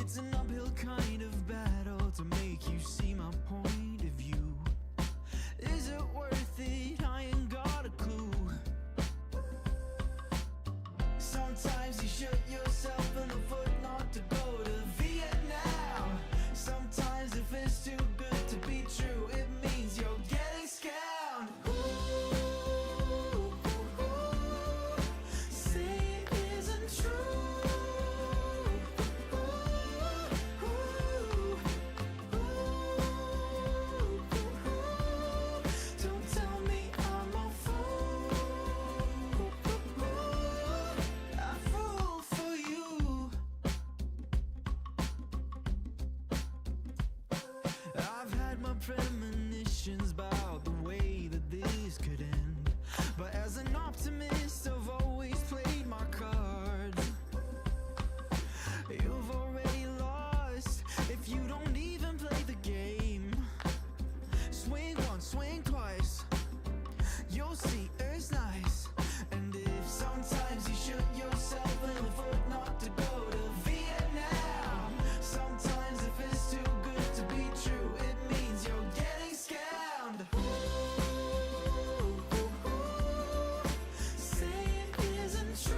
It's an uphill kind of battle to make you see my point of view. Is it worth it? I ain't got a clue. Sometimes you shoot yourself in the foot not to go to Vietnam. Sometimes if it's too good to be true, it means you're getting scammed. Ooh, say it isn't true. Don't tell me I'm a fool. I fall for you. I've had my premonitions about the way that this could end, but as an optimist I've always played my cards. You've already lost if you don't even play the game. Swing once, swing twice, you'll see it's nice. And if sometimes you shoot yourself in the foot not to go to Vietnam, sometimes if it's too good to be true, it means you're getting scammed. Say it isn't true.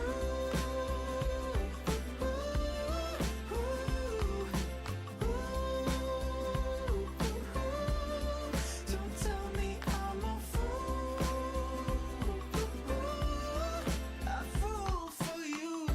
Don't tell me I'm a fool. I fall for you.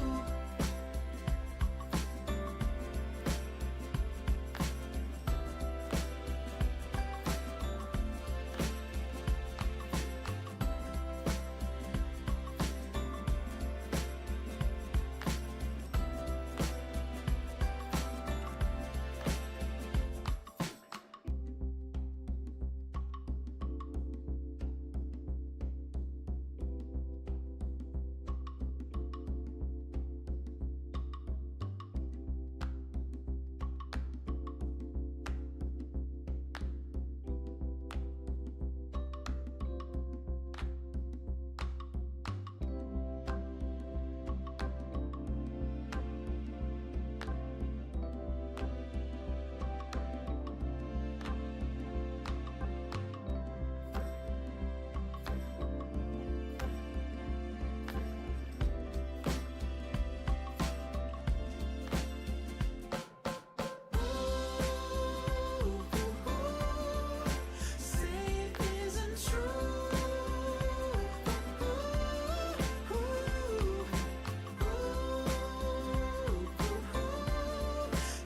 Say it isn't true.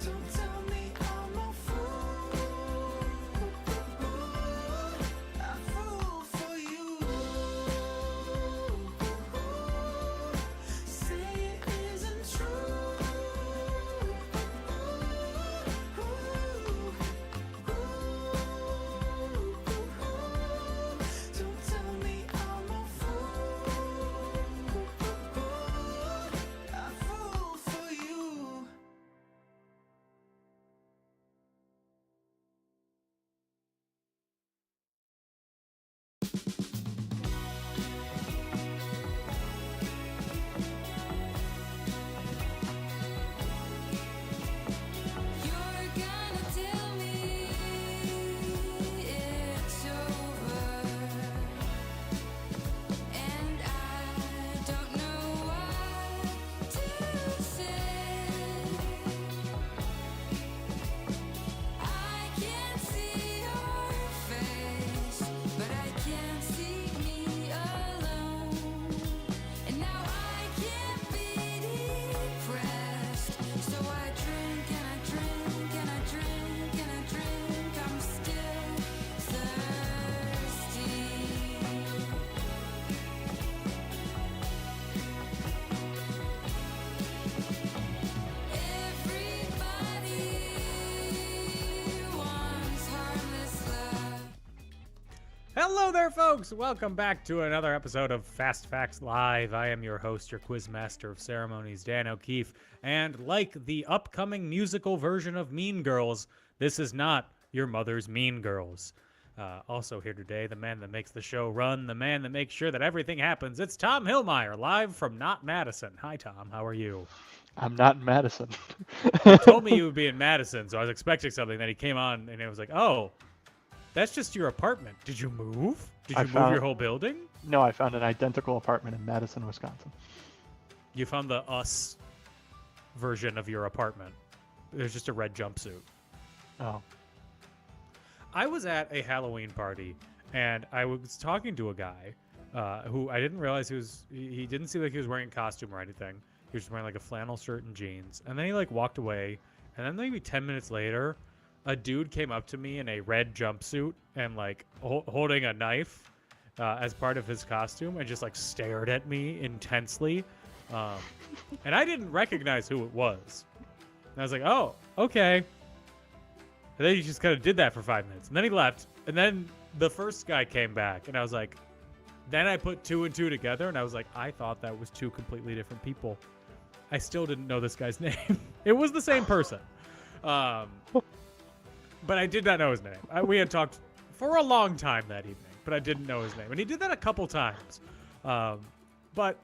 Don't tell me I'm a fool. I fall for you. Say it isn't true. Don't tell me I'm a fool. I fall for you. You're gonna tell me it's over, and I don't know what to say. I can't see your face, but I can see me alone. And now I can't be depressed, so I drink and I drink and I drink and I drink. I'm still thirsty. Everybody wants harmless love. Hello there, folks! Welcome back to another episode of Fast Facts Live. I am your host, your quiz master of ceremonies, Dan O'Keefe. And like the upcoming musical version of Mean Girls, this is not your mother's Mean Girls. Also here today, the man that makes the show run, the man that makes sure that everything happens. It's Tom Hillmeyer, live from Not Madison. Hi, Tom. How are you? I'm not in Madison. He told me you would be in Madison, so I was expecting something. Then he came on, and it was like, oh, that's just your apartment. Did you move? Did I you move found- your whole building? No, I found an identical apartment in Madison, Wisconsin. You found the us version of your apartment. There's just a red jumpsuit. Oh. I was at a Halloween party, and I was talking to a guy who I didn't realize he didn't seem like he was wearing a costume or anything. He was just wearing like a flannel shirt and jeans. And then he like walked away, and then maybe 10 minutes later, a dude came up to me in a red jumpsuit and like holding a knife as part of his costume and just like stared at me intensely. And I didn't recognize who it was. And I was like, oh, okay. And then he just kind of did that for 5 minutes. And then he left. And then the first guy came back. And I was like, then I put 2 and 2 together. And I was like, I thought that was 2 completely different people. I still didn't know this guy's name. It was the same person. But I did not know his name. We had talked for a long time that evening, but I didn't know his name. And he did that a couple times. But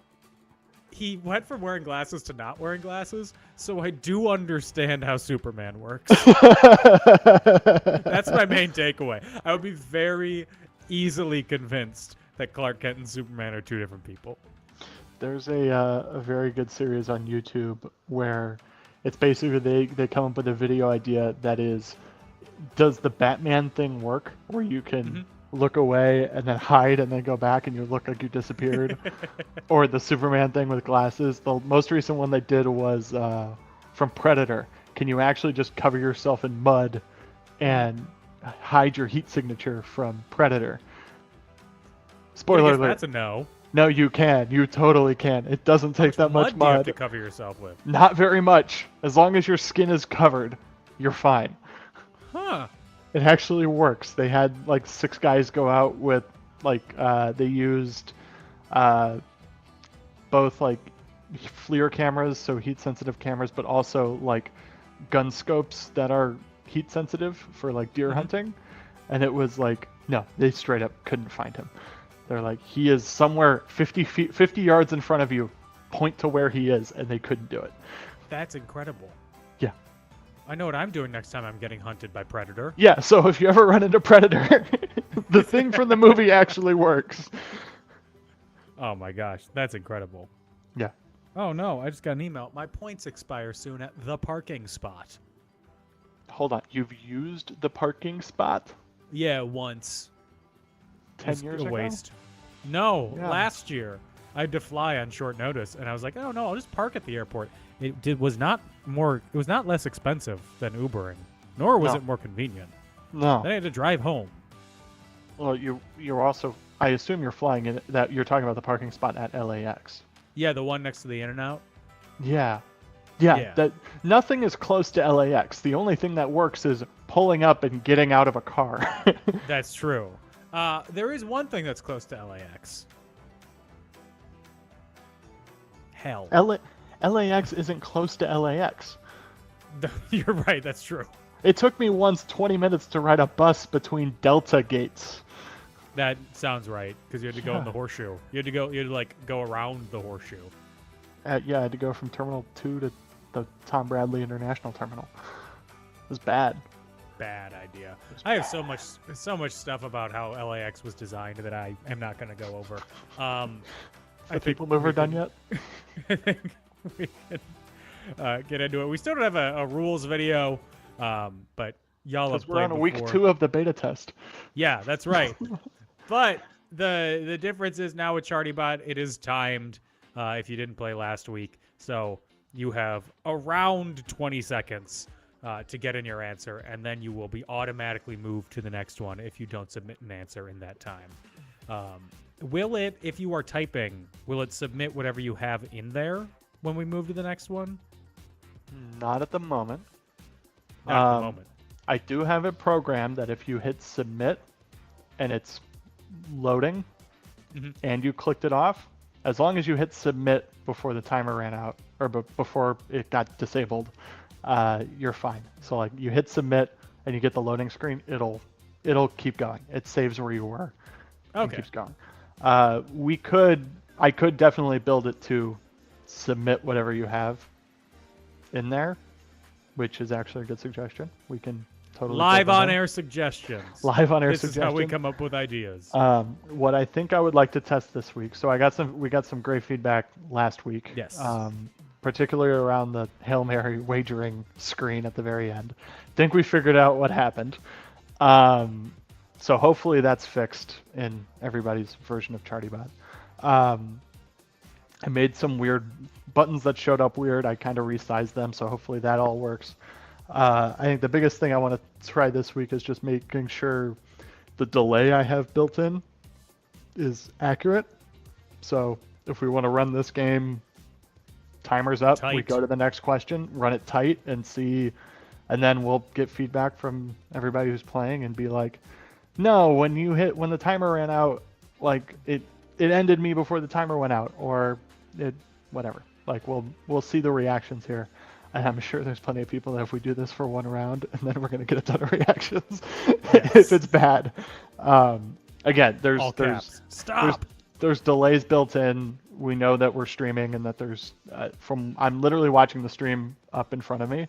he went from wearing glasses to not wearing glasses, so I do understand how Superman works. That's my main takeaway. I would be very easily convinced that Clark Kent and Superman are 2 different people. There's a very good series on YouTube where it's basically they come up with a video idea that is, does the Batman thing work? Where you can look away and then hide and then go back and you look like you disappeared. Or the Superman thing with glasses. The most recent one they did was from Predator. Can you actually just cover yourself in mud and hide your heat signature from Predator? Spoiler alert. That's a no. No, you can. You totally can. It doesn't take that much Mud do you have mud. to cover yourself with? Not very much. As long as your skin is covered, you're fine. Huh. It actually works. They had like 6 guys go out with like they used both like FLIR cameras, so heat sensitive cameras, but also like gun scopes that are heat sensitive for like deer hunting. And it was like, no, they straight up couldn't find him. They're like, he is somewhere 50 yards in front of you. Point to where he is, and they couldn't do it. That's incredible. Yeah. I know what I'm doing next time I'm getting hunted by Predator. Yeah, so if you ever run into Predator, the thing from the movie actually works. Oh my gosh, that's incredible. Yeah. Oh no, I just got an email. My points expire soon at the parking spot. Hold on, you've used the parking spot Yeah, once. 10 years ago? Waste. No, Yeah. last year. I had to fly on short notice, and I was like, oh no, I'll just park at the airport. It was not less expensive than Ubering, nor was No. it more convenient. No. Then I had to drive home. Well, you're also, I assume you're flying in that you're talking about the parking spot at LAX. Yeah, the one next to the In-N-Out. Yeah. Yeah. That nothing is close to LAX. The only thing that works is pulling up and getting out of a car. That's true. There is one thing that's close to LAX. Hell. LAX isn't close to LAX. You're right, that's true. It took me once 20 minutes to ride a bus between Delta gates. That sounds right, because you had to go in Yeah. the horseshoe. You had to like go around the horseshoe. Yeah, I had to go from Terminal 2 to the Tom Bradley International Terminal. It was bad. Bad idea. I have so much stuff about how LAX was designed that I am not going to go over. Have people mover done yet? I think we can get into it. We still don't have a rules video, but y'all have Because we're on played week before. 2 of the beta test. Yeah, that's right. But the difference is now with ChartyBot, it is timed if you didn't play last week. So you have around 20 seconds to get in your answer, and then you will be automatically moved to the next one if you don't submit an answer in that time. Will it, if you are typing, will it submit whatever you have in there when we move to the next one? Not at the moment. Not at the moment. I do have it programmed that if you hit submit and it's loading and you clicked it off, as long as you hit submit before the timer ran out or before it got disabled, you're fine. So like you hit submit and you get the loading screen, it'll keep going. It saves where you were. And Okay. keeps going. I could definitely build it to submit whatever you have in there, which is actually a good suggestion. We can totally Live build that on in. air suggestions. Live on air This is how we suggestion. come up with ideas. What I think I would like to test this week. So we got some great feedback last week. Yes. Particularly around the Hail Mary wagering screen at the very end. Think we figured out what happened. So hopefully that's fixed in everybody's version of ChartyBot. I made some weird buttons that showed up weird. I kind of resized them, so hopefully that all works. I think the biggest thing I want to try this week is just making sure the delay I have built in is accurate. So if we want to run this game, timer's up, we Tight. go to the next question, run it tight, and see, and then we'll get feedback from everybody who's playing and be like, no, when the timer ran out, like it ended me before the timer went out, or it whatever. Like we'll see the reactions here. And I'm sure there's plenty of people that if we do this for one round, and then we're gonna get a ton of reactions if it's bad. Again, there's All there's caps. Stop. there's delays built in. We know that we're streaming and that there's I'm literally watching the stream up in front of me.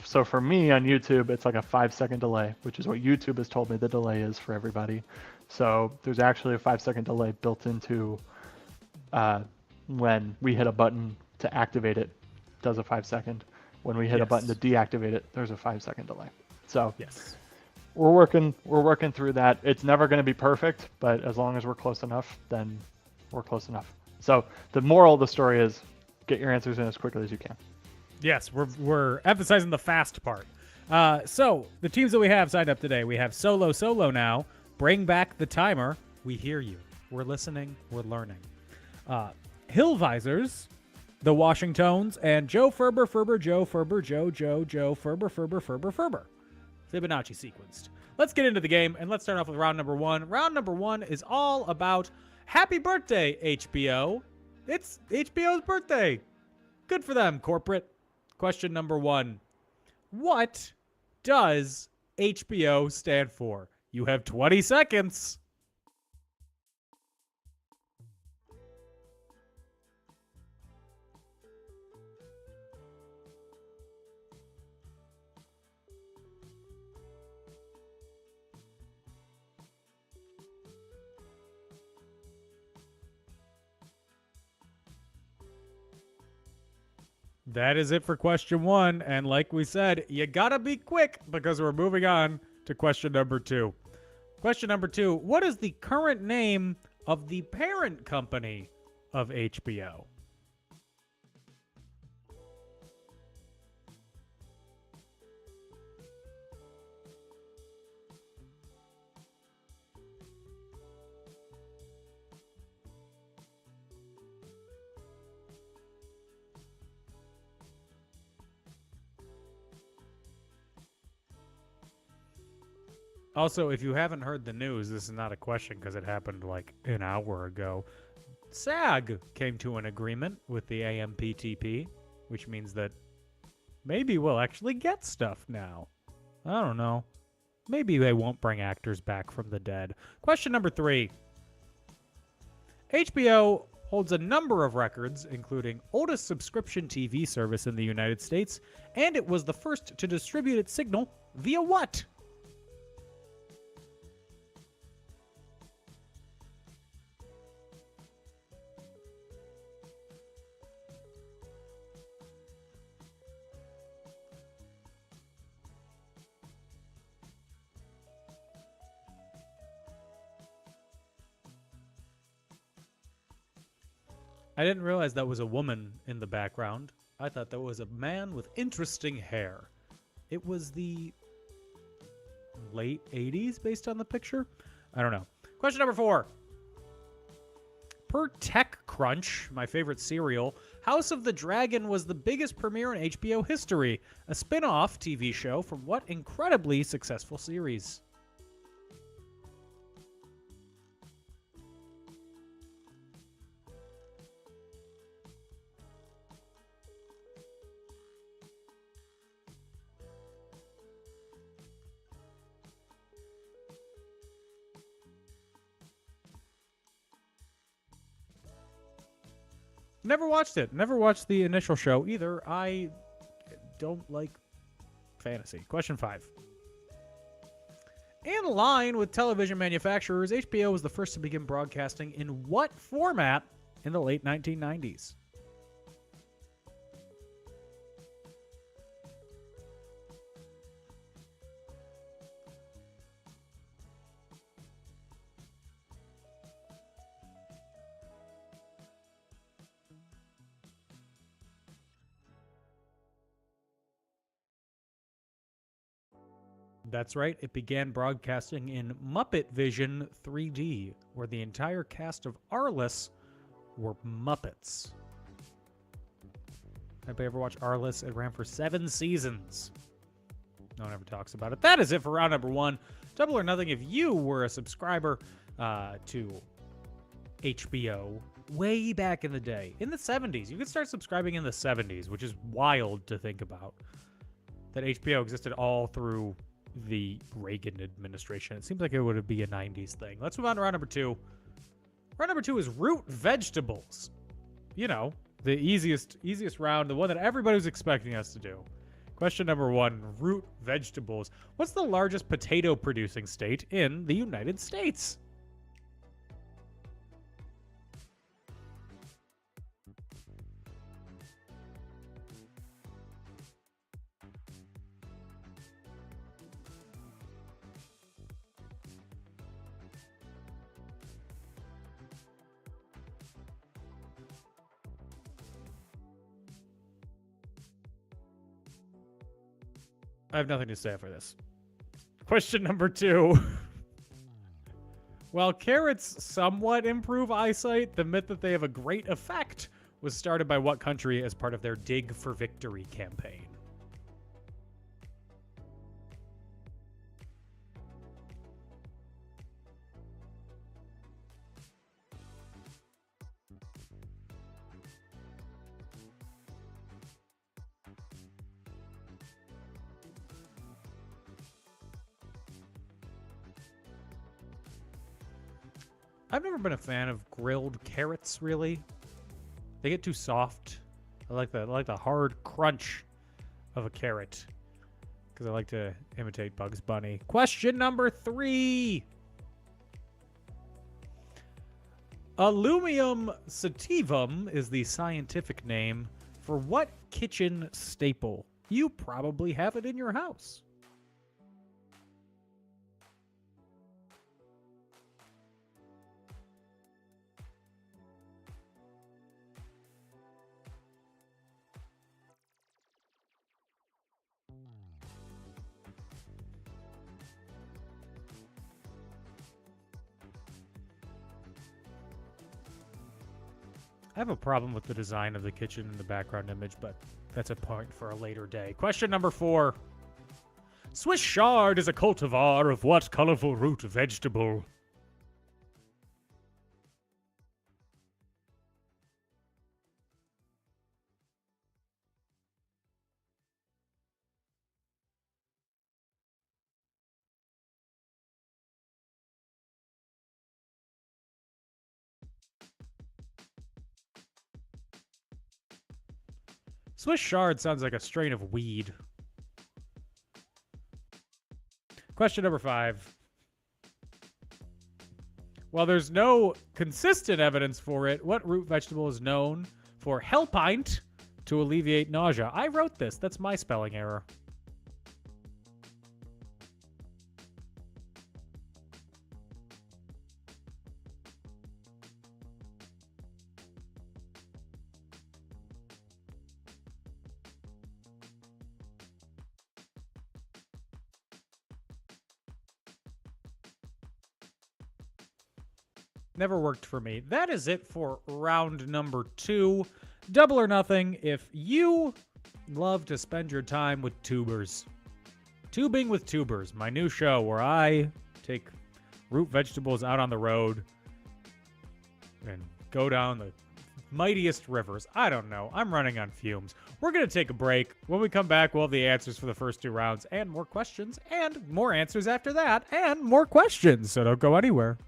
So for me on YouTube, it's like a 5-second delay, which is what YouTube has told me the delay is for everybody. So there's actually a 5-second delay built into when we hit a button to activate it, does a 5-second. When we hit a button to deactivate it, there's a 5-second delay. So Yes. we're working through that. It's never going to be perfect, but as long as we're close enough, then we're close enough. So the moral of the story is get your answers in as quickly as you can. Yes, we're emphasizing the fast part. So the teams that we have signed up today, we have Solo now. Bring back the timer. We hear you. We're listening. We're learning. Hill Visors, the Washingtons, and Joe Ferber, Joe Ferber, Joe Ferber. Fibonacci sequenced. Let's get into the game, and let's start off with round number one. Round number one is all about happy birthday, HBO. It's HBO's birthday. Good for them, corporate. Question number one. What does HBO stand for? You have 20 seconds. That is it for question one. And like we said, you gotta be quick because we're moving on to question number two. Question number two. What is the current name of the parent company of HBO? Also, if you haven't heard the news, this is not a question because it happened like an hour ago. SAG came to an agreement with the AMPTP, which means that maybe we'll actually get stuff now. I don't know. Maybe they won't bring actors back from the dead. Question number three. HBO holds a number of records, including oldest subscription TV service in the United States, and it was the first to distribute its signal via what? I didn't realize that was a woman in the background. I thought that was a man with interesting hair. It was the late 80s based on the picture? I don't know. Question number four. Per TechCrunch, my favorite serial, House of the Dragon was the biggest premiere in HBO history, a spin-off TV show from what incredibly successful series? Never watched it. Never watched the initial show either. I don't like fantasy. Question 5. In line with television manufacturers, HBO was the first to begin broadcasting in what format in the late 1990s? That's right, it began broadcasting in Muppet Vision 3D, where the entire cast of Arliss were Muppets. Anybody ever watch Arliss? It ran for 7 seasons. No one ever talks about it. That is it for round number 1. Double or nothing if you were a subscriber to HBO way back in the day. In the 70s. You could start subscribing in the 70s, which is wild to think about. That HBO existed all through the Reagan administration. It seems like it would be a 90s thing. Let's move on to round number 2. Round number 2 is root vegetables. You know, the easiest round, the one that everybody was expecting us to do. Question number 1, root vegetables. What's the largest potato producing state in the United States? I have nothing to say for this. Question number 2. While carrots somewhat improve eyesight, the myth that they have a great effect was started by what country as part of their Dig for Victory campaign? I've never been a fan of grilled carrots, really. They get too soft. I like the hard crunch of a carrot because I like to imitate Bugs Bunny. Question number 3. Aluminum sativum is the scientific name for what kitchen staple? You probably have it in your house. I have a problem with the design of the kitchen in the background image, but that's a point for a later day. Question number 4. Swiss chard is a cultivar of what colorful root vegetable? Swiss chard sounds like a strain of weed. Question number 5. While there's no consistent evidence for it, what root vegetable is known for helpint to alleviate nausea? I wrote this. That's my spelling error. Never worked for me. That is it for round number 2. Double or nothing if you love to spend your time with tubers. Tubing with Tubers, my new show where I take root vegetables out on the road and go down the mightiest rivers. I don't know. I'm running on fumes. We're going to take a break. When we come back, we'll have the answers for the first 2 rounds and more questions and more answers after that and more questions. So don't go anywhere.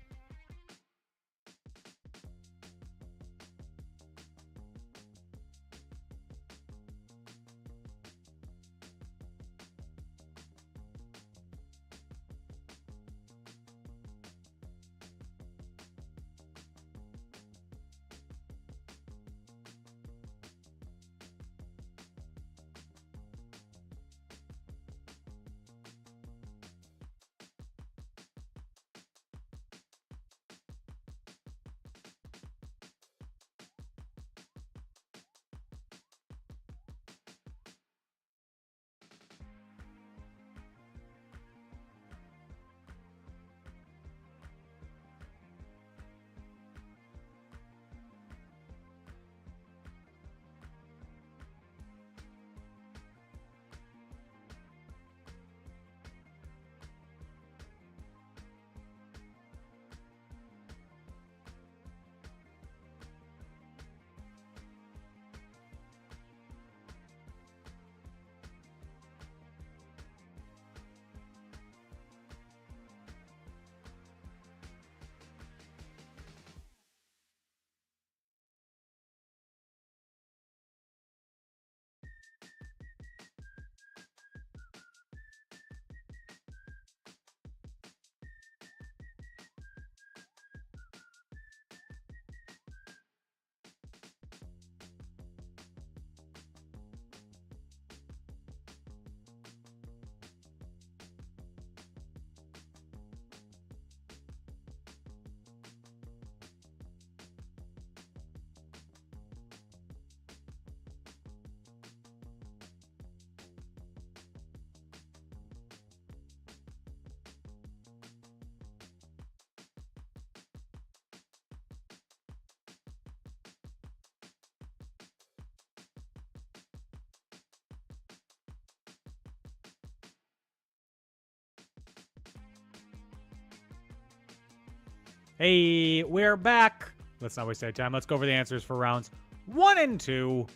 Hey, we're back. Let's not waste any time. Let's go over the answers for rounds 1 and 2.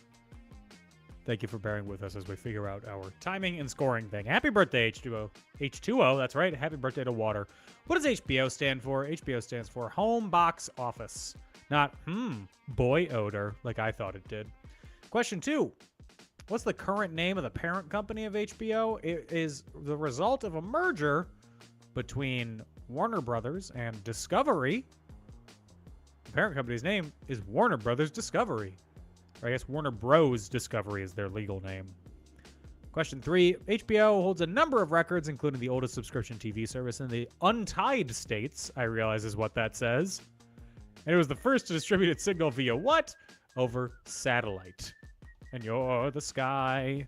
Thank you for bearing with us as we figure out our timing and scoring thing. Happy birthday, H2O. H2O, that's right. Happy birthday to water. What does HBO stand for? HBO stands for Home Box Office. Not, boy odor, like I thought it did. Question 2. What's the current name of the parent company of HBO? It is the result of a merger between Warner Brothers and Discovery. The parent company's name is Warner Brothers Discovery. Or I guess Warner Bros. Discovery is their legal name. Question 3. HBO holds a number of records, including the oldest subscription TV service in the Untied States, I realize is what that says. And it was the first to distribute its signal via what? Over satellite. And you're the sky.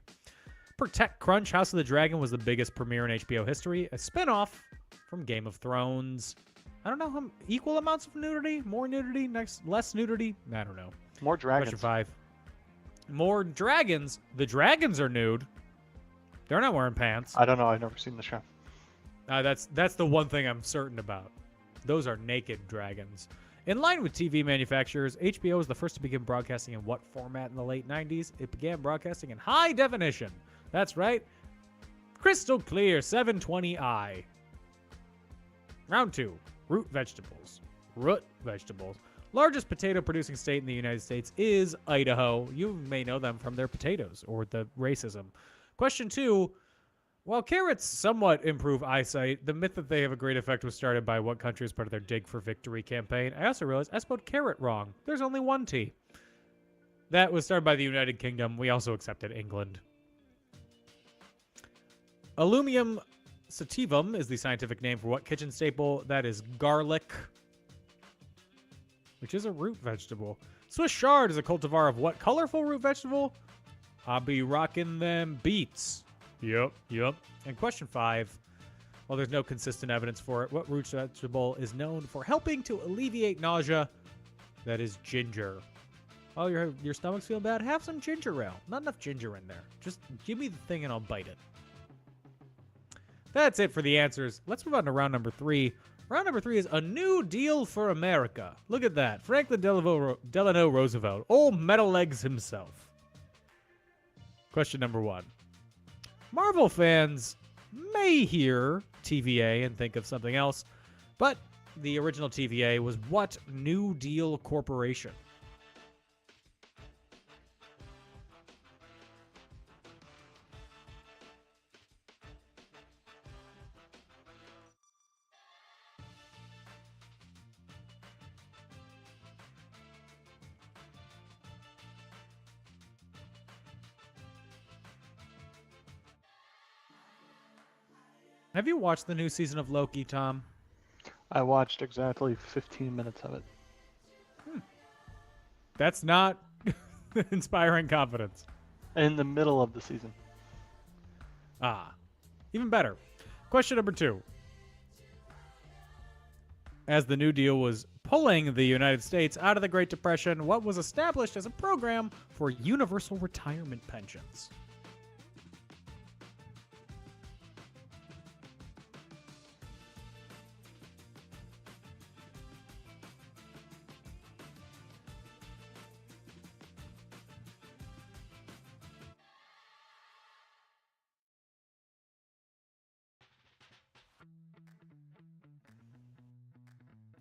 Protect Crunch, House of the Dragon was the biggest premiere in HBO history, a spinoff from Game of Thrones. I don't know, how equal amounts of nudity? More nudity? Less nudity? I don't know. More dragons. Question 5. More dragons. The dragons are nude. They're not wearing pants. I don't know. I've never seen the show. That's the one thing I'm certain about. Those are naked dragons. In line with TV manufacturers, HBO was the first to begin broadcasting in what format in the late 90s? It began broadcasting in high definition. That's right. Crystal clear 720i. Round 2. Root vegetables. Root vegetables. Largest potato producing state in the United States is Idaho. You may know them from their potatoes or the racism. Question 2. While carrots somewhat improve eyesight, the myth that they have a great effect was started by what country as part of their Dig for Victory campaign? I also realized I spelled carrot wrong. There's only one T. That was started by the United Kingdom. We also accepted England. Aluminum sativum is the scientific name for what kitchen staple? That is garlic, which is a root vegetable. Swiss chard is a cultivar of what colorful root vegetable? I'll be rocking them beets. Yep. And question 5. While there's no consistent evidence for it, what root vegetable is known for helping to alleviate nausea? That is ginger. Oh, your stomach's feeling bad? Have some ginger ale. Not enough ginger in there. Just give me the thing and I'll bite it. That's it for the answers. Let's move on to round number 3. Round number 3 is a new deal for America. Look at that. Franklin Delano Roosevelt. Old metal legs himself. Question number 1. Marvel fans may hear TVA and think of something else, but the original TVA was what New Deal corporation? Have you watched the new season of Loki, Tom? I watched exactly 15 minutes of it. That's not inspiring confidence. In the middle of the season. Even better. Question number 2. As the New Deal was pulling the United States out of the Great Depression, what was established as a program for universal retirement pensions?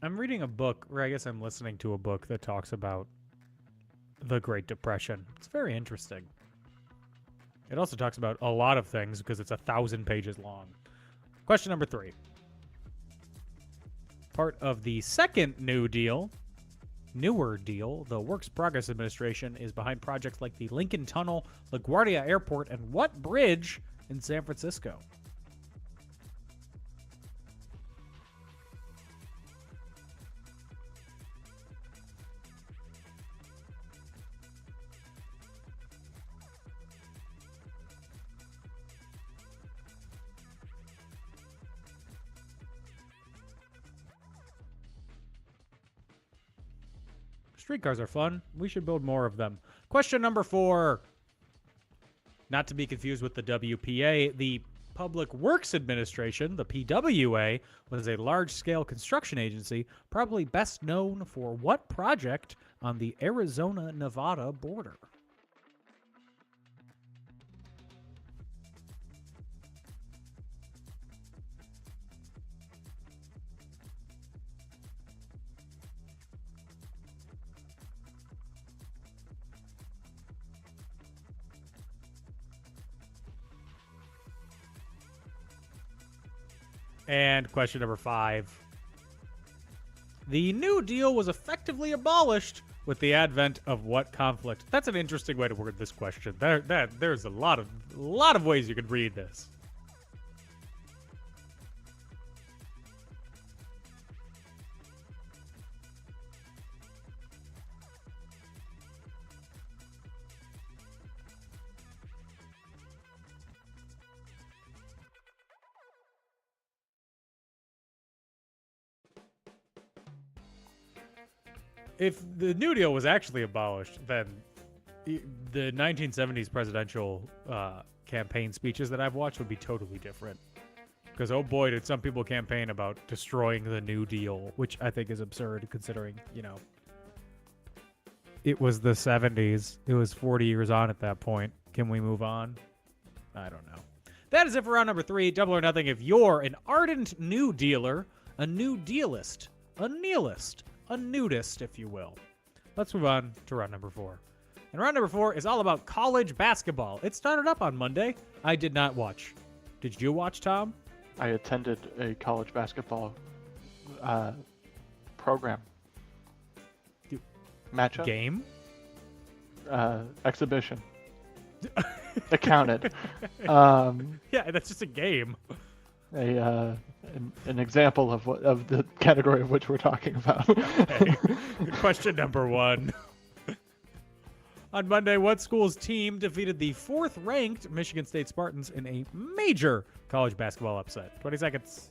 I'm reading a book, or I guess I'm listening to a book that talks about the Great Depression. It's very interesting. It also talks about a lot of things because it's 1,000 pages long. Question number 3. Part of the second newer deal, the Works Progress Administration is behind projects like the Lincoln Tunnel, LaGuardia Airport, and what bridge in San Francisco? Streetcars are fun. We should build more of them. Question number 4. Not to be confused with the WPA, the Public Works Administration, the PWA, was a large-scale construction agency, probably best known for what project on the Arizona-Nevada border? And question number 5. The New Deal was effectively abolished with the advent of what conflict? That's an interesting way to word this question. There's a lot of ways you could read this. If the New Deal was actually abolished, then the 1970s presidential campaign speeches that I've watched would be totally different. Because, oh boy, did some people campaign about destroying the New Deal, which I think is absurd considering, it was the 70s. It was 40 years on at that point. Can we move on? I don't know. That is it for round number 3. Double or nothing if you're an ardent New Dealer, a New Dealist, a nihilist, a nudist, if you will. Let's move on to round number 4. And round number 4 is all about college basketball. It started up on Monday. I did not watch. Did you watch, Tom? I attended a college basketball program. Matchup? Game? Exhibition. It counted. Yeah, that's just a game. An example of the category of which we're talking about. Okay. Question number 1. On Monday, what school's team defeated the 4th-ranked Michigan State Spartans in a major college basketball upset? 20 seconds.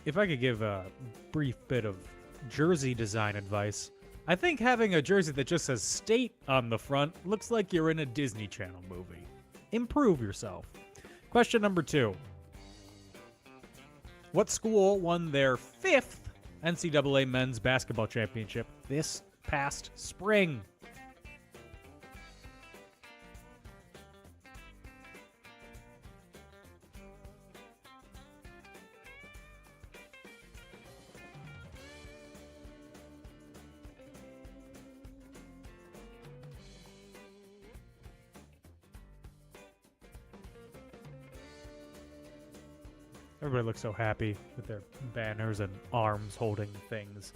If I could give a brief bit of jersey design advice, I think having a jersey that just says state on the front looks like you're in a Disney Channel movie. Improve yourself. Question number 2. What school won their 5th NCAA men's basketball championship this past spring? Everybody looks so happy with their banners and arms holding things.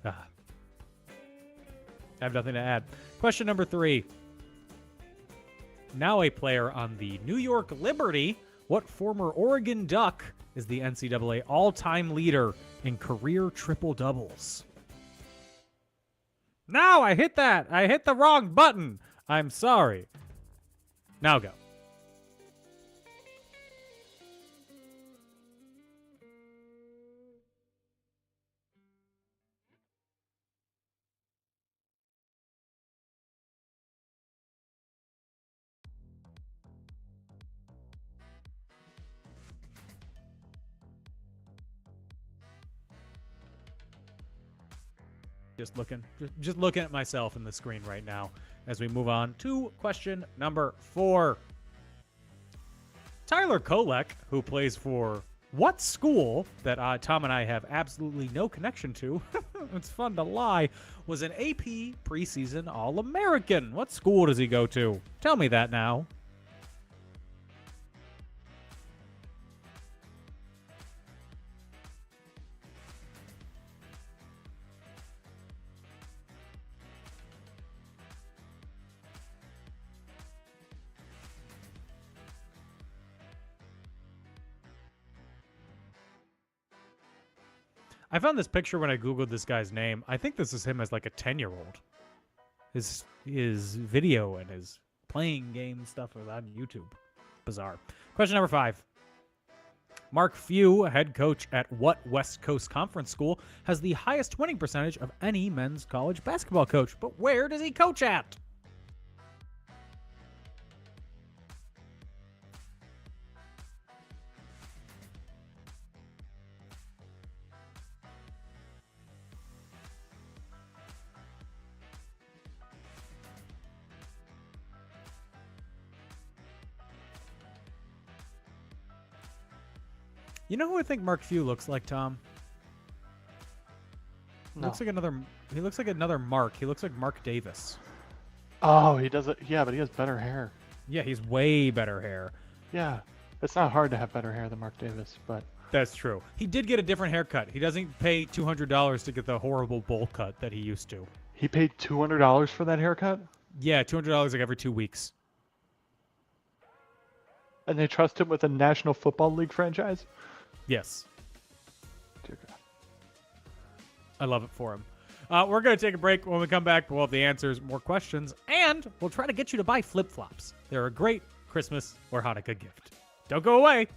I have nothing to add. Question number 3. Now a player on the New York Liberty, what former Oregon Duck is the NCAA all-time leader in career triple-doubles? No, I hit that. I hit the wrong button. I'm sorry. Now go. Just looking at myself in the screen right now as we move on to question number 4. Tyler Kolek, who plays for what school that Tom and I have absolutely no connection to, it's fun to lie, was an AP preseason All-American. What school does he go to? Tell me that now. I found this picture when I Googled this guy's name. I think this is him as like a 10-year-old. his video and his playing game stuff on YouTube. Bizarre. Question number 5. Mark Few, head coach at what West Coast Conference school, has the highest winning percentage of any men's college basketball coach? But where does he coach at? You know who I think Mark Few looks like, Tom? No. He looks like another Mark. He looks like Mark Davis. Oh, he does it. Yeah, but he has better hair. Yeah, he's way better hair. Yeah, it's not hard to have better hair than Mark Davis, but That's true. He did get a different haircut. He doesn't pay $200 to get the horrible bowl cut that he used to. he paid $200 for that haircut, Yeah, $200 like every 2 weeks. and they trust him with a National Football League franchise. Yes. Dear God. I love it for him. We're going to take a break. When we come back, we'll have the answers, more questions, and we'll try to get you to buy flip-flops. They're a great Christmas or Hanukkah gift. Don't go away.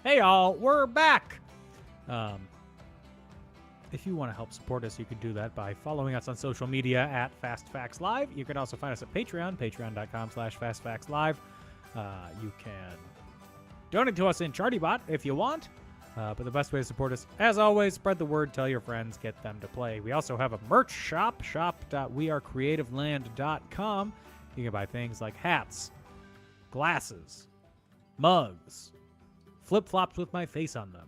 Hey, y'all, we're back. If you want to help support us, you can do that by following us on social media at Fast Facts Live. You can also find us at Patreon, patreon.com/FastFactsLive. You can donate to us in ChartyBot if you want. But the best way to support us, as always, spread the word, tell your friends, get them to play. We also have a merch shop, shop.wearecreativeland.com. You can buy things like hats, glasses, mugs, flip-flops with my face on them,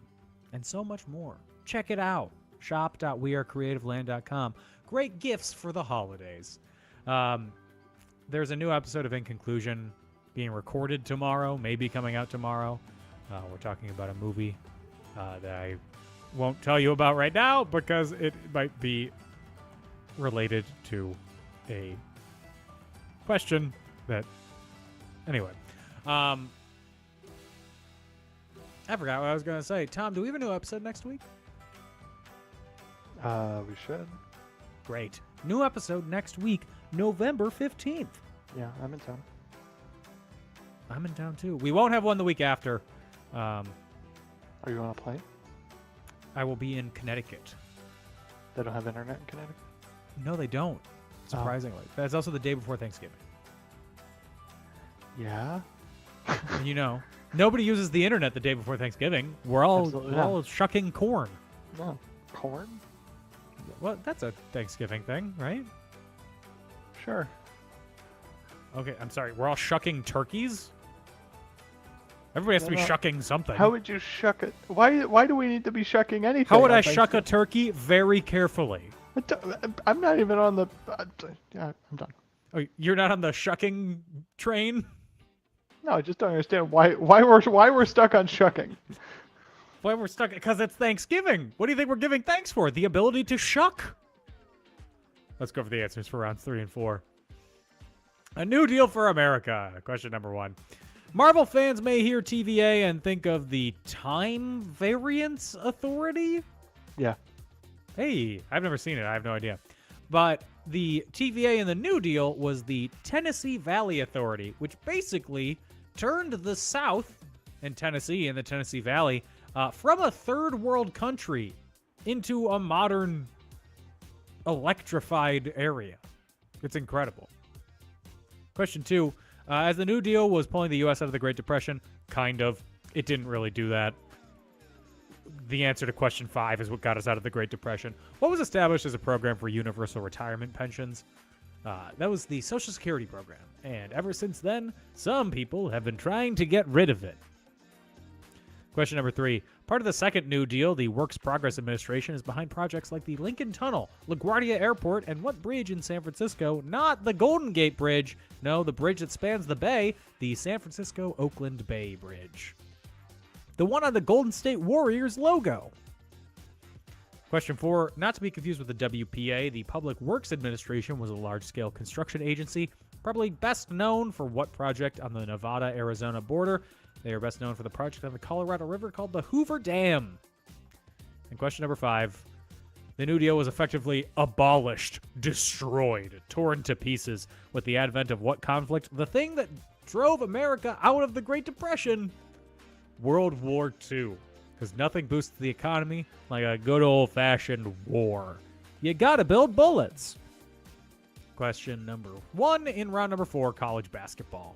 and so much more. Check it out. Shop.wearecreativeland.com. Great gifts for the holidays. There's a new episode of In Conclusion being recorded tomorrow, maybe coming out tomorrow. We're talking about a movie that I won't tell you about right now because it might be related to a question that... Anyway. I forgot what I was going to say. Tom, do we have a new episode next week? We should. Great. New episode next week, November 15th. Yeah, I'm in town. I'm in town too. We won't have one the week after. Are you going to play? I will be in Connecticut. They don't have internet in Connecticut? No, they don't. Surprisingly. That's also the day before Thanksgiving. Yeah? And you know, nobody uses the internet the day before Thanksgiving. We're all shucking corn. No. Corn? Well, that's a Thanksgiving thing, right? Sure. Okay, I'm sorry. We're all shucking turkeys? Everybody has to be shucking something. How would you shuck it? Why do we need to be shucking anything? How would I shuck a turkey? Very carefully. I'm not even on the... yeah, I'm done. Oh, you're not on the shucking train? No, I just don't understand why we're stuck on shucking. Why we're stuck? Because it's Thanksgiving. What do you think we're giving thanks for? The ability to shuck. Let's go for the answers for rounds 3 and 4. A new deal for America. Question number 1. Marvel fans may hear TVA and think of the Time Variance Authority. Yeah. Hey, I've never seen it. I have no idea. But the TVA in the New Deal was the Tennessee Valley Authority, which basically turned the South and Tennessee and the Tennessee Valley from a third world country into a modern electrified area. It's incredible. Question 2. As the New Deal was pulling the U.S. out of the Great Depression, kind of, it didn't really do that. The answer to question 5 is what got us out of the Great Depression. What was established as a program for universal retirement pensions? That was the Social Security program. And ever since then, some people have been trying to get rid of it. Question number 3. Part of the second New Deal, the Works Progress Administration is behind projects like the Lincoln Tunnel, LaGuardia Airport, and what bridge in San Francisco? Not the Golden Gate Bridge. No, the bridge that spans the bay, the San Francisco-Oakland Bay Bridge. The one on the Golden State Warriors logo. Question 4. Not to be confused with the WPA, the Public Works Administration was a large-scale construction agency, probably best known for what project on the Nevada-Arizona border? They are best known for the project on the Colorado River called the Hoover Dam. And question number 5. The New Deal was effectively abolished, destroyed, torn to pieces with the advent of what conflict? The thing that drove America out of the Great Depression, World War II. Because nothing boosts the economy like a good old-fashioned war. You gotta build bullets. Question number 1 in round number 4, college basketball.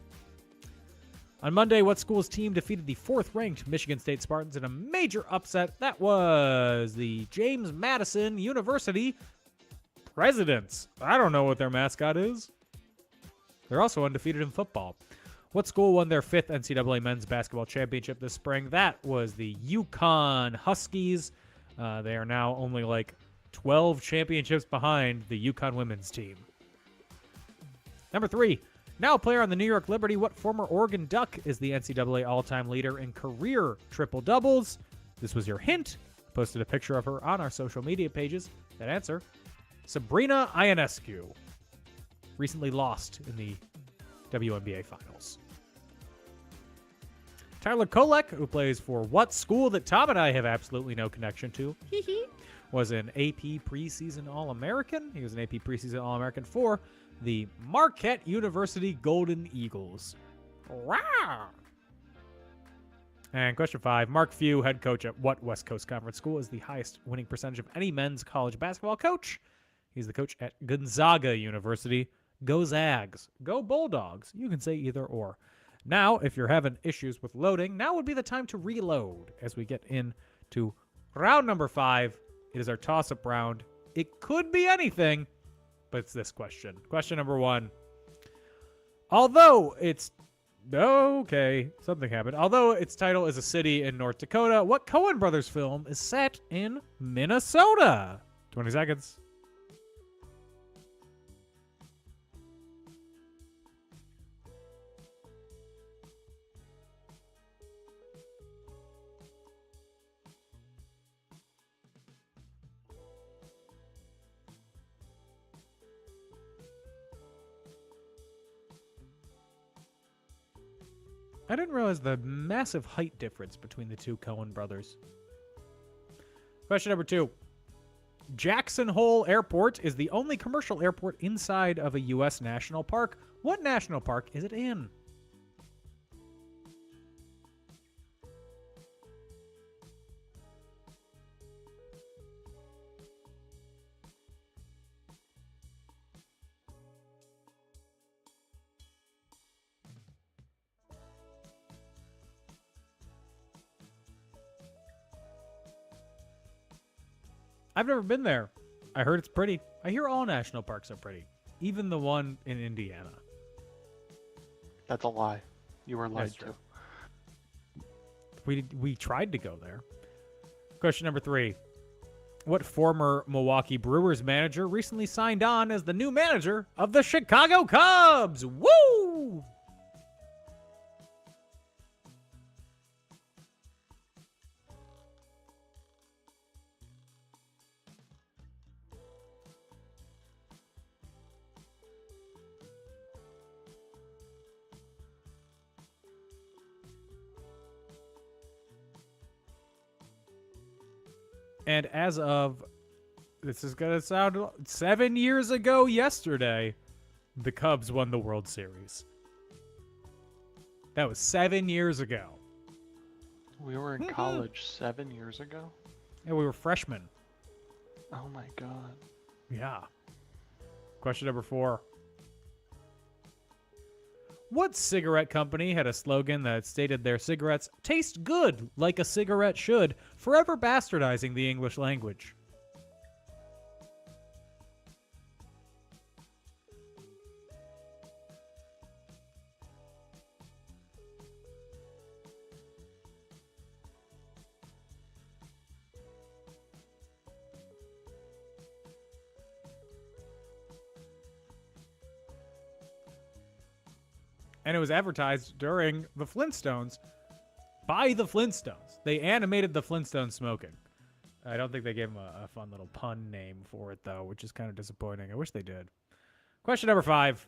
On Monday, what school's team defeated the 4th-ranked Michigan State Spartans in a major upset? That was the James Madison University Presidents. I don't know what their mascot is. They're also undefeated in football. What school won their 5th NCAA men's basketball championship this spring? That was the UConn Huskies. They are now only like 12 championships behind the UConn women's team. Number 3. Now a player on the New York Liberty, what former Oregon Duck is the NCAA all-time leader in career triple-doubles? This was your hint. Posted a picture of her on our social media pages. That answer, Sabrina Ionescu. Recently lost in the WNBA Finals. Tyler Kolek, who plays for what school that Tom and I have absolutely no connection to, was an AP preseason All-American. He was an AP preseason All-American for the Marquette University Golden Eagles. Wow. And question 5, Mark Few, head coach at what West Coast Conference school is the highest winning percentage of any men's college basketball coach? He's the coach at Gonzaga University. Go Zags. Go Bulldogs. You can say either or. Now, if you're having issues with loading, now would be the time to reload as we get into round number 5. It is our toss-up round. It could be anything, but it's this question. Question number 1. Although its title is a city in North Dakota, what Coen Brothers film is set in Minnesota? 20 seconds. I didn't realize the massive height difference between the two Coen brothers. Question number 2. Jackson Hole Airport is the only commercial airport inside of a U.S. national park. What national park is it in? I've never been there. I heard it's pretty. I hear all national parks are pretty, even the one in Indiana. That's a lie. You were lied That's to. true. We tried to go there. Question number 3. What former Milwaukee Brewers manager recently signed on as the new manager of the Chicago Cubs? Woo! And as of, this is going to sound 7 years ago yesterday, the Cubs won the World Series. That was 7 years ago. We were in college 7 years ago? And we were freshmen. Oh my god. Yeah. Question number 4. What cigarette company had a slogan that stated their cigarettes taste good like a cigarette should, forever bastardizing the English language? And it was advertised during the Flintstones by the Flintstones. They animated the Flintstones smoking. I don't think they gave him a fun little pun name for it, though, which is kind of disappointing. I wish they did. Question number 5.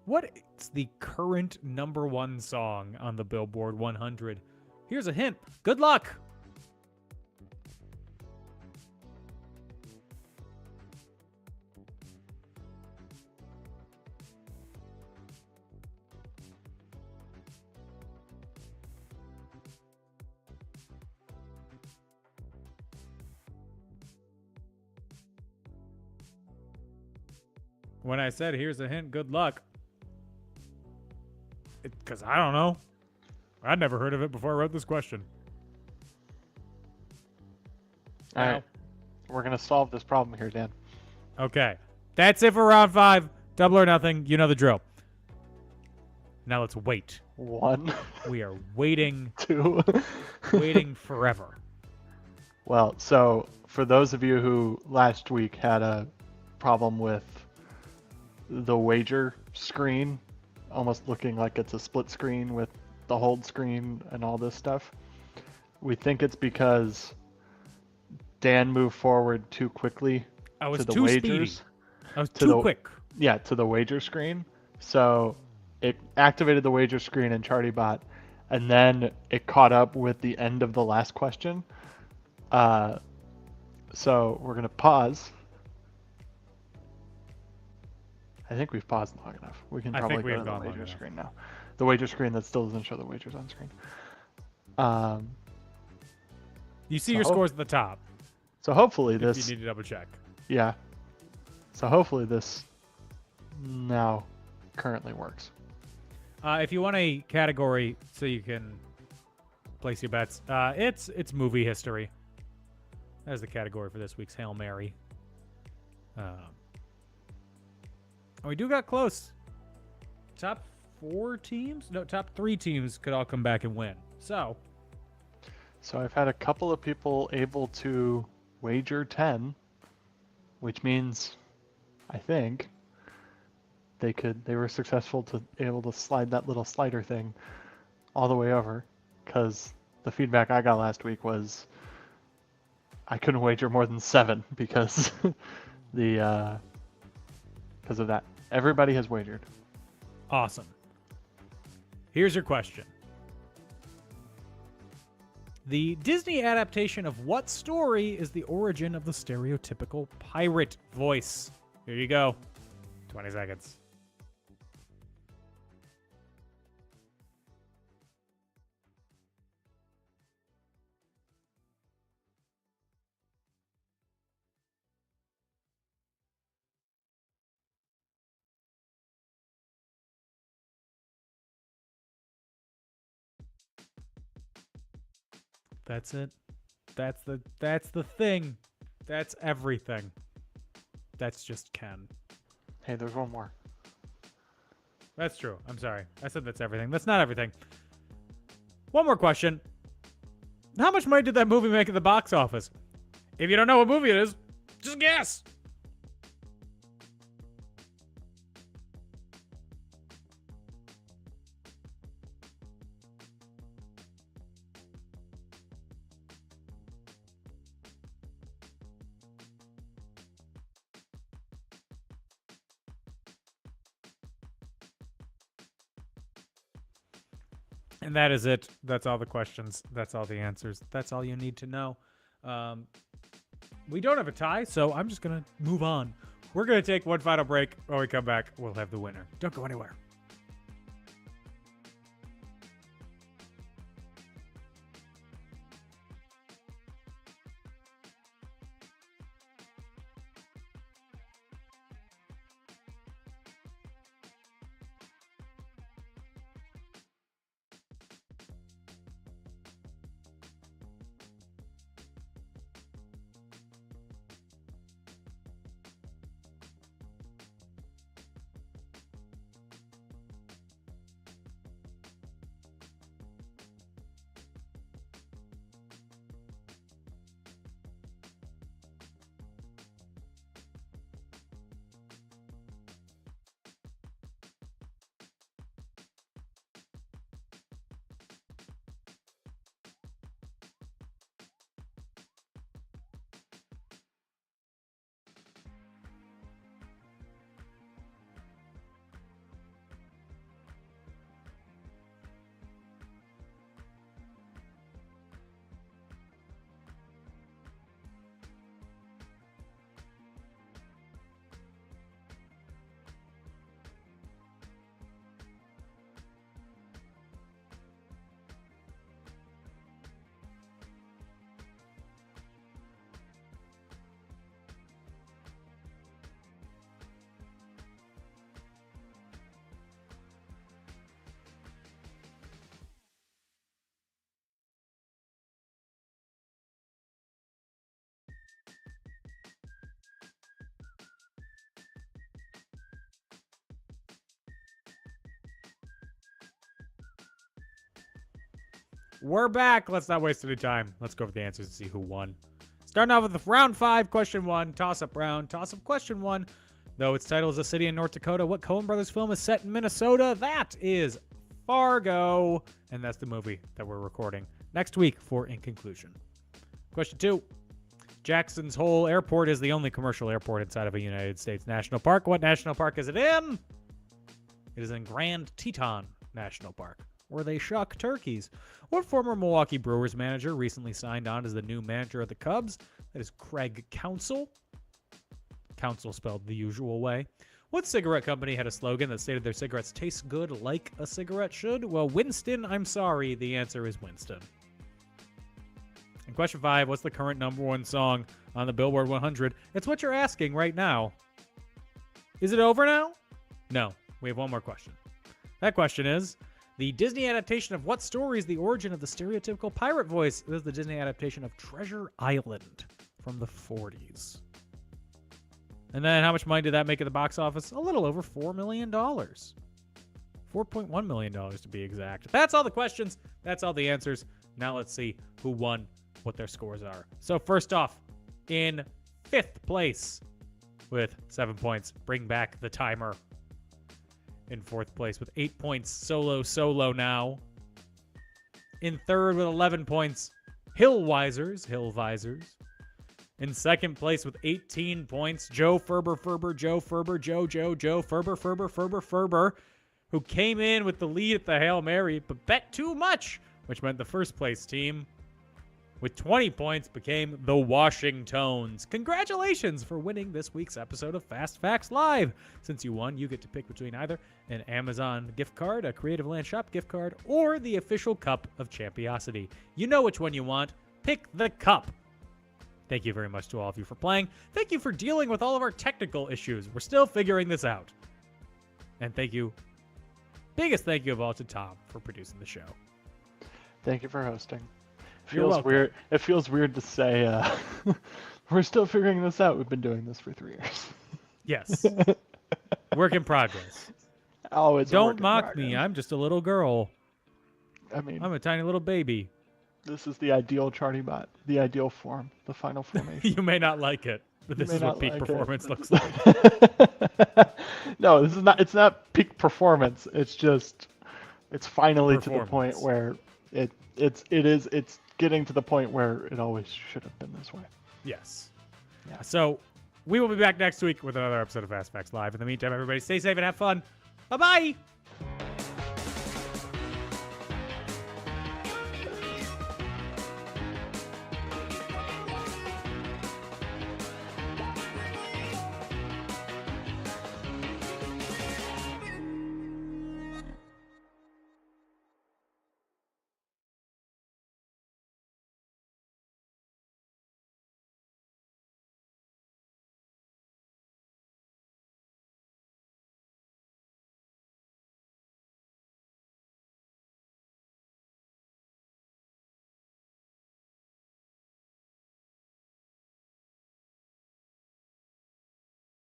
What is the current #1 song on the Billboard 100? Here's a hint. Good luck! When I said, here's a hint, good luck. Because I don't know. I'd never heard of it before I wrote this question. All right. We're going to solve this problem here, Dan. Okay. That's it for round 5. Double or nothing. You know the drill. Now let's wait. 1. We are waiting. 2. Waiting forever. Well, so for those of you who last week had a problem with the wager screen almost looking like it's a split screen with the hold screen and all this stuff, we think it's because Dan moved forward too quickly I was to the too wagers. speedy. I was too quick. Yeah, to the wager screen. So it activated the wager screen in ChartyBot, and then it caught up with the end of the last question. So we're going to pause. I think we've paused long enough. We can I probably think we go have to the gone long wager enough. screen now. the wager screen that still doesn't show the wagers on screen. You see So your scores at the top. So hopefully If this, you need to double check. yeah. So hopefully this now currently works. If you want a category so you can place your bets, it's movie history. That is the category for this week's Hail Mary. We do got close. Top 4 teams? No, top 3 teams could all come back and win. So I've had a couple of people able to wager 10, which means, I think, they were successful to able to slide that little slider thing all the way over, because the feedback I got last week was I couldn't wager more than 7 because because of that. Everybody has wagered. awesome. Here's your question. The Disney adaptation of what story is the origin of the stereotypical pirate voice? Here you go. 20 seconds. That's it. That's the thing. That's everything. That's just Ken. Hey, there's one more. That's true. I'm sorry. I said that's everything. That's not everything. One more question. How much money did that movie make at the box office? If you don't know what movie it is, just guess. And that is it. That's all the questions. That's all the answers. That's all you need to know. We don't have a tie, so I'm just going to move on. We're going to take one final break. When we come back, we'll have the winner. Don't go anywhere. We're back. Let's not waste any time. Let's go over the answers and see who won. Starting off with round 5, question 1, toss-up round. Toss-up question 1. Though its title is A City in North Dakota, what Coen Brothers film is set in Minnesota? That is Fargo. And that's the movie that we're recording next week for In Conclusion. Question 2. Jackson's Hole Airport is the only commercial airport inside of a United States national park. What national park is it in? It is in Grand Teton National Park, where they shuck turkeys. What former Milwaukee Brewers manager recently signed on as the new manager of the Cubs? That is Craig Counsell. Counsell spelled the usual way. What cigarette company had a slogan that stated their cigarettes taste good like a cigarette should? Well, Winston, I'm sorry. The answer is Winston. And question 5, what's the current #1 song on the Billboard 100? It's what you're asking right now. Is it over now? No. We have one more question. That question is, the Disney adaptation of what story is the origin of the stereotypical pirate voice? This is the Disney adaptation of Treasure Island from the 40s. And then how much money did that make at the box office? A little over $4 million. $4.1 million to be exact. That's all the questions. That's all the answers. Now let's see who won, what their scores are. So first off, in 5th place with 7 points, bring back the timer. In 4th place with 8 points, Solo now. In 3rd with 11 points, Hillvisors. In 2nd place with 18 points, Joe Ferber, who came in with the lead at the Hail Mary, but bet too much, which meant the 1st place team with 20 points became the Washingtons. Congratulations for winning this week's episode of Fast Facts Live. Since you won, you get to pick between either an Amazon gift card, a Creative Land Shop gift card, or the official Cup of Champiosity. You know which one you want. Pick the cup. Thank you very much to all of you for playing. Thank you for dealing with all of our technical issues. We're still figuring this out. And thank you, biggest thank you of all, to Tom for producing the show. Thank you for hosting. You're welcome. Weird. It feels weird to say we're still figuring this out. We've been doing this for 3 years. Yes. Work in progress. Oh, it's Don't mock me. I'm just a little girl. I mean, I'm a tiny little baby. This is the ideal ChartieBot, the ideal form, the final formation. You may not like it, but this is what peak performance looks like. No, this is not. It's not peak performance. It's just, it's finally to the point where it's getting to the point where it always should have been this way. Yes. Yeah. So we will be back next week with another episode of Fast Facts Live. In the meantime, everybody stay safe and have fun. Bye-bye.